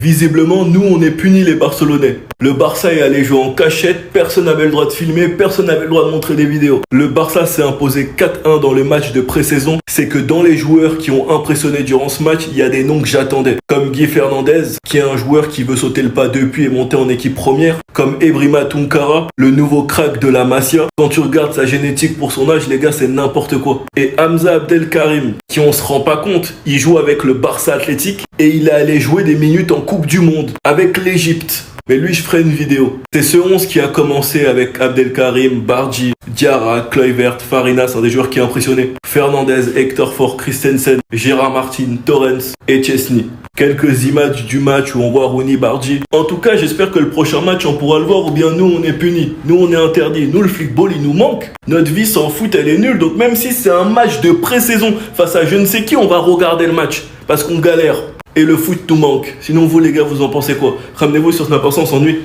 Visiblement, nous, on est punis les Barcelonais. Le Barça est allé jouer en cachette, personne n'avait le droit de filmer, personne n'avait le droit de montrer des vidéos. Le Barça s'est imposé 4-1 dans le match de pré-saison. C'est que dans les joueurs qui ont impressionné durant ce match, il y a des noms que j'attendais. Comme Guy Fernandez, qui est un joueur qui veut sauter le pas depuis et monter en équipe première. Comme Ebrima Tunkara, le nouveau crack de la Masia. Quand tu regardes sa génétique pour son âge, les gars, c'est n'importe quoi. Et Hamza Abdelkarim, qui on se rend pas compte, il joue avec le Barça Athletic et il est allé jouer des minutes en Coupe du Monde avec l'Égypte. Mais lui, je ferai une vidéo. C'est ce 11 qui a commencé avec Abdelkarim, Bardi, Diarra, Kluivert, Farinas, un des joueurs qui a impressionné. Fernandez, Hector Ford, Christensen, Gérard Martin, Torrens et Chesney. Quelques images du match où on voit Rooney, Bardi. En tout cas, j'espère que le prochain match, on pourra le voir ou bien nous, on est punis. Nous, on est interdits. Nous, le flickball, il nous manque. Notre vie sans foot, elle est nulle. Donc même si c'est un match de pré-saison face à je ne sais qui, on va regarder le match. Parce qu'on galère. Et le foot nous manque. Sinon, vous les gars, vous en pensez quoi? Ramenez-vous sur Snap, on s'ennuie.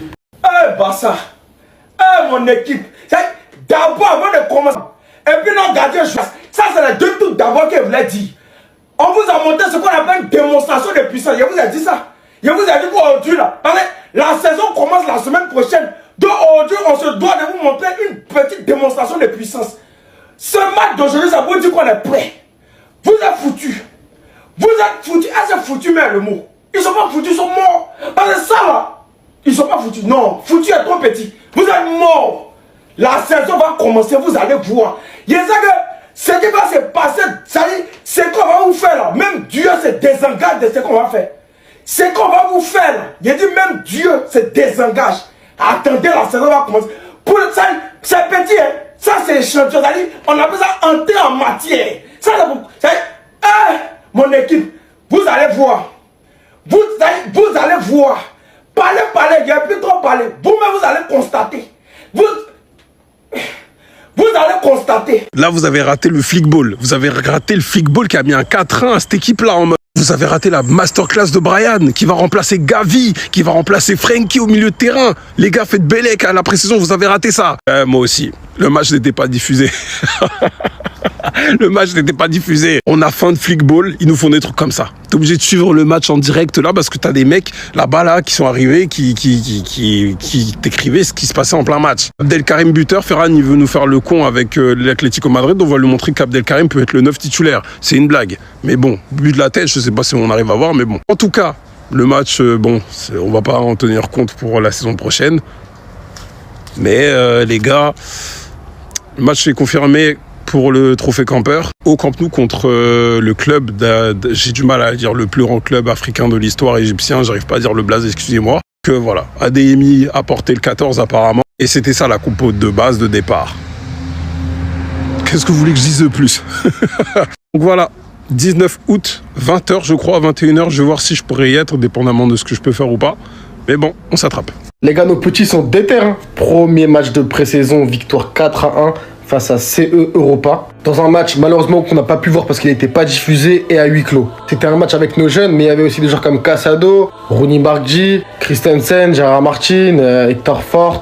Eh Barça, mon équipe, d'abord avant de commencer, et puis non, gardien, ça c'est les deux trucs d'abord que je voulais dire. On vous a montré ce qu'on appelle une démonstration de puissance. Je vous ai dit ça. Je vous ai dit qu'aujourd'hui, là, la saison commence la semaine prochaine. Donc aujourd'hui, on se doit de vous montrer une petite démonstration de puissance. Ce match d'aujourd'hui, ça veut dire qu'on est prêt. Vous êtes foutus. Vous êtes foutus. Ah, c'est foutu, mais le mot. Ils sont pas foutus, ils sont morts. Parce que ça, là, ils sont pas foutus. Non, foutu est trop petit. Vous êtes morts. La saison va commencer, vous allez voir. Il y a ça que ce qui va se passer, ça dit, ce qu'on va vous faire là, même Dieu se désengage de ce qu'on va faire. Ce qu'on va vous faire là, il dit même Dieu se désengage. Attendez, la saison va commencer. Pour ça, c'est petit, hein. Ça c'est champion. On appelle ça entrer en matière. Ça c'est pour. Mon équipe, vous allez voir. Vous allez voir. Parlez, il n'y a plus trop parler. Vous-même, vous allez constater. Vous allez constater. Là, vous avez raté le flickball. Vous avez raté le flickball qui a mis un 4-1 à cette équipe-là en mode. Vous avez raté la masterclass de Brian, qui va remplacer Gavi, qui va remplacer Frenkie au milieu de terrain. Les gars, faites Bellec à la pré-saison, vous avez raté ça. Moi aussi. Le match n'était pas diffusé. Le match n'était pas diffusé. On a faim de flickball, ils nous font des trucs comme ça. T'es obligé de suivre le match en direct là parce que t'as des mecs là-bas là qui sont arrivés qui t'écrivaient ce qui se passait en plein match. Abdelkarim buteur, Ferran il veut nous faire le con avec l'Atlético Madrid, on va lui montrer qu'Abdelkarim peut être le 9 titulaire. C'est une blague. Mais bon, but de la tête, je sais pas si on arrive à voir, mais bon. En tout cas, le match, on va pas en tenir compte pour la saison prochaine. Mais les gars, le match est confirmé pour le trophée campeur au Camp Nou contre le club, j'ai du mal à dire le plus grand club africain de l'histoire égyptien, j'arrive pas à dire le blaze, excusez-moi. Que voilà, ADMI a porté le 14 apparemment, et c'était ça la compo de base de départ. Qu'est-ce que vous voulez que je dise de plus? Donc voilà, 19 août, 20h je crois, 21h, je vais voir si je pourrais y être, dépendamment de ce que je peux faire ou pas. Mais bon, on s'attrape. Les gars, nos petits sont déter. Premier match de pré-saison, victoire 4-1 face à CE Europa. Dans un match, malheureusement, qu'on n'a pas pu voir parce qu'il n'était pas diffusé et à huis clos. C'était un match avec nos jeunes, mais il y avait aussi des joueurs comme Casado, Rooney Bardi, Christensen, Gérard Martin, Hector Ford.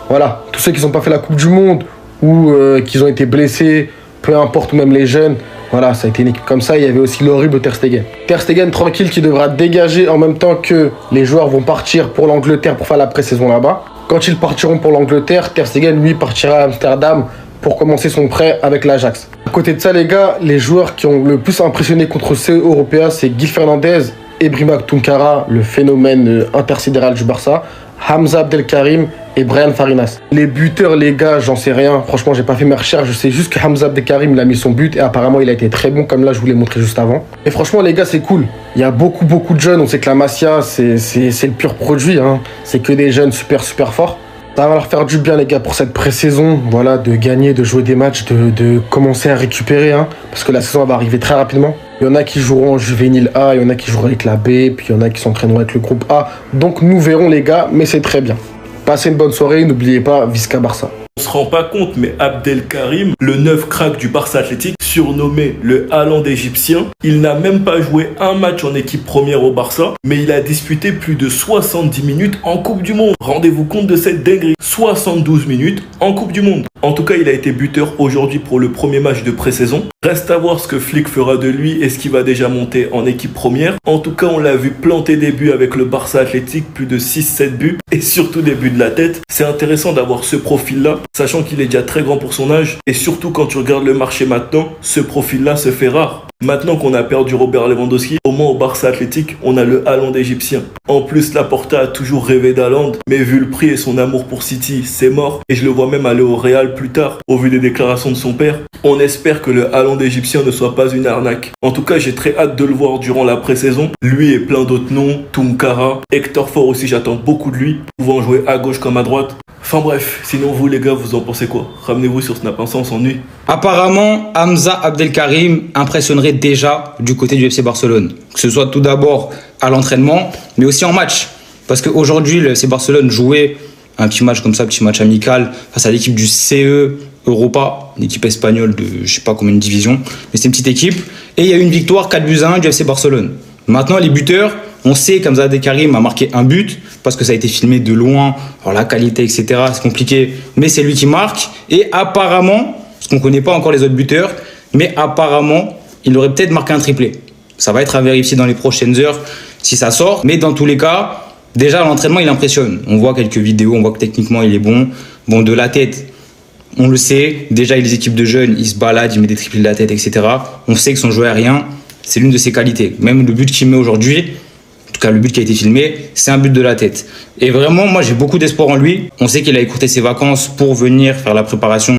Voilà, tous ceux qui n'ont pas fait la Coupe du Monde ou qui ont été blessés, peu importe, ou même les jeunes. Voilà, ça a été une équipe comme ça. Il y avait aussi l'horrible Ter Stegen. Ter Stegen, tranquille, qui devra dégager en même temps que les joueurs vont partir pour l'Angleterre pour faire la pré-saison là-bas. Quand ils partiront pour l'Angleterre, Ter Stegen, lui, partira à Amsterdam pour commencer son prêt avec l'Ajax. À côté de ça, les gars, les joueurs qui ont le plus impressionné contre CE Européa, c'est Guy Fernandez, Ebrima Tunkara, le phénomène intersidéral du Barça, Hamza Abdelkarim et Brian Farinas. Les buteurs, les gars, j'en sais rien. Franchement, j'ai pas fait mes recherches. Je sais juste que Hamza Abdelkarim, il a mis son but et apparemment, il a été très bon, comme là, je vous l'ai montré juste avant. Et franchement, les gars, c'est cool. Il y a beaucoup de jeunes. On sait que la Masia, c'est le pur produit. Hein. C'est que des jeunes super forts. Ça va leur faire du bien, les gars, pour cette pré-saison. Voilà, de gagner, de jouer des matchs, de commencer à récupérer. Hein, parce que la saison va arriver très rapidement. Il y en a qui joueront en juvénile A, il y en a qui joueront avec la B, puis il y en a qui s'entraîneront avec le groupe A. Donc nous verrons, les gars, mais c'est très bien. Passez une bonne soirée, n'oubliez pas, Visca Barça. On se rend pas compte, mais Abdelkarim, le 9 crack du Barça Athletic, surnommé le Haaland égyptien, il n'a même pas joué un match en équipe première au Barça, mais il a disputé plus de 70 minutes en Coupe du Monde. Rendez-vous compte de cette dinguerie. 72 minutes en Coupe du Monde. En tout cas, il a été buteur aujourd'hui pour le premier match de pré-saison. Reste à voir ce que Flick fera de lui et ce qu'il va déjà monter en équipe première. En tout cas, on l'a vu planter des buts avec le Barça Athletic, plus de 6-7 buts et surtout des buts de la tête. C'est intéressant d'avoir ce profil-là, sachant qu'il est déjà très grand pour son âge et surtout quand tu regardes le marché maintenant, ce profil-là se fait rare. Maintenant qu'on a perdu Robert Lewandowski, au moins au Barça Athletic, on a le Haaland égyptien. En plus, Laporta a toujours rêvé d'Haaland, mais vu le prix et son amour pour City, c'est mort. Et je le vois même aller au Real plus tard, au vu des déclarations de son père. On espère que le Haaland égyptien ne soit pas une arnaque. En tout cas, j'ai très hâte de le voir durant la pré-saison. Lui et plein d'autres noms, Tunkara, Hector Ford aussi, j'attends beaucoup de lui, pouvant jouer à gauche comme à droite. Enfin bref, sinon vous les gars, vous en pensez quoi? Ramenez-vous sur Snap, ça on s'ennuie. Apparemment, Hamza Abdelkarim impressionnerait déjà du côté du FC Barcelone. Que ce soit tout d'abord à l'entraînement, mais aussi en match. Parce qu'aujourd'hui, le FC Barcelone jouait un petit match comme ça, petit match amical, face à l'équipe du CE Europa, une équipe espagnole de je sais pas combien de divisions, mais c'est une petite équipe. Et il y a eu une victoire 4-1 du FC Barcelone. Maintenant, les buteurs, on sait qu'Hamza Abdelkarim a marqué un but parce que ça a été filmé de loin. Alors la qualité, etc., c'est compliqué, mais c'est lui qui marque. Et apparemment, parce qu'on ne connaît pas encore les autres buteurs, mais apparemment, il aurait peut-être marqué un triplé. Ça va être à vérifier dans les prochaines heures si ça sort. Mais dans tous les cas, déjà à l'entraînement, il impressionne. On voit quelques vidéos, on voit que techniquement, il est bon. Bon, de la tête, on le sait. Déjà, les équipes de jeunes, il se balade, il met des triplés de la tête, etc. On sait que son jeu aérien, c'est l'une de ses qualités. Même le but qu'il met aujourd'hui, en tout cas le but qui a été filmé, c'est un but de la tête. Et vraiment, moi j'ai beaucoup d'espoir en lui. On sait qu'il a écourté ses vacances pour venir faire la préparation